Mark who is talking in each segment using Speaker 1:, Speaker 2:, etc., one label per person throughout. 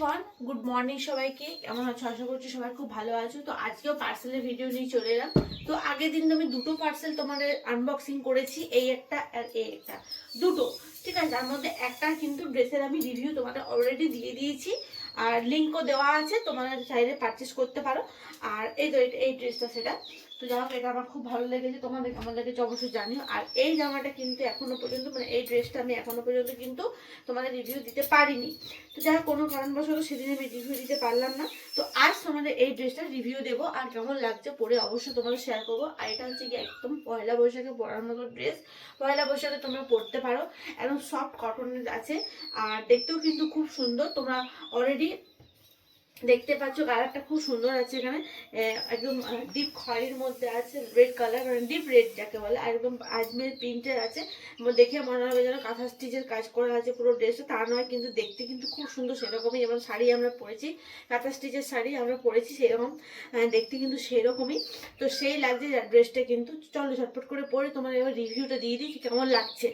Speaker 1: Everyone, good morning সবাইকে। কেমন আছো? আশা করছি সবাই খুব ভালো আছো। তো আজকেও পার্সেলের ভিডিও নিয়ে চলে এলাম। তো আগের দিন আমি দুটো পার্সেল তোমাদের আনবক্সিং করেছি, এই একটা আর এই একটা, দুটো। ঠিক আছে, তার মধ্যে একটা কিন্তু ড্রেসের আমি রিভিউ তোমাদের অলরেডি দিয়ে দিয়েছি, আর লিঙ্কও দেওয়া আছে, তোমরা চাইলে পারচেস করতে পারো। আর এই তো এই ড্রেসটা সেটা। তো যাই হোক, এটা আমার খুব ভালো লেগেছে, তোমাদের কেমন লেগেছে অবশ্যই জানিও। আর এই জামাটা কিন্তু এখনো পর্যন্ত, মানে এই ড্রেসটা আমি এখনো পর্যন্ত কিন্তু তোমাদের রিভিউ দিতে পারিনি। তো যাই হোক, কোনো কারণবশত সেদিন আমি রিভিউ দিতে পারলাম না। তো আজ তোমাদের এই ড্রেসটা রিভিউ দেবো, আর কেমন লাগছে পরে অবশ্যই তোমাদের শেয়ার করবো। আর এটা হচ্ছে কি একদম পয়লা বৈশাখে পরার মতো ড্রেস। পয়লা বৈশাখে তোমরা পরতে পারো, একদম সফট কটনের আছে, আর দেখতেও কিন্তু খুব সুন্দর। তোমরা অলরেডি দেখতে পাচ্ছ কালারটা খুব সুন্দর আছে এখানে, একদম ডিপ খয়েরির মধ্যে আছে, রেড কালার, মানে ডিপ রেড যাকে বলে, আর একদম আজমের প্রিন্টের আছে। দেখে মনে হবে যেন কাঁথা স্টিচের কাজ করা আছে পুরো ড্রেসটা, তা নয়, কিন্তু দেখতে কিন্তু খুব সুন্দর সেরকমই। যেমন শাড়ি আমরা পরেছি, কাঁথা স্টিচের শাড়ি আমরা পরেছি সেরকম, দেখতে কিন্তু সেরকমই। তো সেই লাগছে ড্রেসটা কিন্তু। চলো ঝটপট করে পরে তোমার এবার রিভিউটা দিয়ে দিই কেমন লাগছে।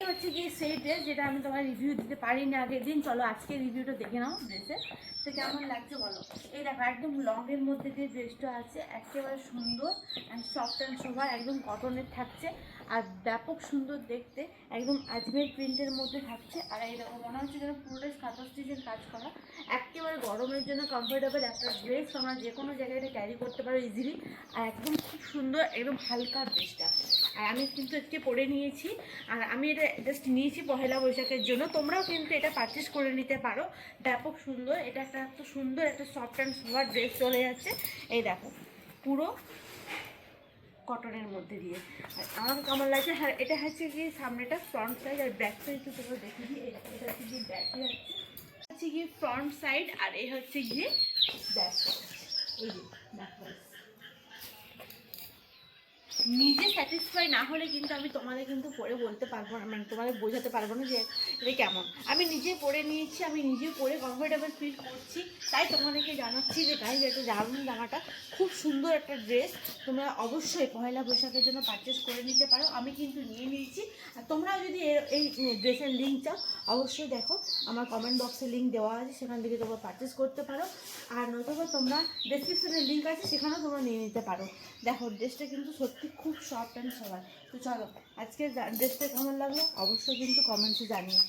Speaker 1: হচ্ছে কি সেই ড্রেস যেটা আমি তোমার রিভিউ দিতে পারিনি আগের দিন। চলো আজকে রিভিউটা দেখে নাও ড্রেসের, তো কেমন লাগছে বলো। এই দেখো, একদম লংয়ের মধ্যে যে ড্রেসটা আছে একেবারে সুন্দর, সফট অ্যান্ড সোভার, একদম কটনের থাকছে, আর ব্যাপক সুন্দর দেখতে, একদম আজমের প্রিন্টের মধ্যে থাকছে। আর এই দেখো, মনে হচ্ছে যেন পুরোটাই কাঁথা স্টিচের কাজ করা। একেবারে গরমের জন্য কমফোর্টেবল একটা ড্রেস, তোমরা যে কোনো জায়গায় এটা ক্যারি করতে পারো ইজিলি। আর একদম খুব সুন্দর, একদম হালকা ড্রেসটা। আর আমি কিন্তু আজকে পরে নিয়েছি, আর আমি এটা জাস্ট নিয়েছি পয়লা বৈশাখের জন্য। তোমরাও কিন্তু এটা পারচেস করে নিতে পারো, ব্যাপক সুন্দর। এটা একটা এত সুন্দর একটা সফট অ্যান্ড সোভার ড্রেস চলে যাচ্ছে। এই দেখো, পুরো কটনের মধ্যে দিয়ে। আর আমার কেমন লাগছে, হ্যাঁ এটা হচ্ছে কি সামনেটা ফ্রন্ট সাইড, আর ব্যাক সাইড একটু তোমরা দেখে দিই। এটা হচ্ছে গিয়ে ব্যাকে যাচ্ছে, হচ্ছে গিয়ে ফ্রন্ট সাইড, আর এই হচ্ছে গিয়ে ব্যাক সাইড। এই যে ব্যাক সাইড। নিজে স্যাটিসফাই না হলে কিন্তু আমি তোমাদের কিন্তু পরে বলতে পারবো না, মানে তোমাদের বোঝাতে পারবো না যে এটা কেমন। আমি নিজে পরে নিয়েছি, আমি নিজে পরে কমফোর্টেবল ফিল করছি, তাই তোমাদেরকে জানাচ্ছি যে গাইজ এটা দারুণ, জামাটা খুব সুন্দর একটা ড্রেস। তোমরা অবশ্যই পয়লা বৈশাখের জন্য পারচেস করে নিতে পারো। আমি কিন্তু নিয়ে নিয়েছি, আর তোমরাও যদি এই ড্রেসের লিঙ্ক চাও অবশ্যই দেখো, আমার কমেন্ট বক্সে লিঙ্ক দেওয়া আছে, সেখান থেকে তোমরা পারচেস করতে পারো। আর নয়তো তোমরা ডেসক্রিপশনের লিঙ্ক আছে, সেখানেও তোমরা নিয়ে নিতে পারো। দেখো ড্রেসটা কিন্তু সত্যি খুব সফট অ্যান্ড সবার। তো চলো আজকে ড্রেসটা কেমন লাগলো অবশ্যই কিন্তু কমেন্টে জানিও।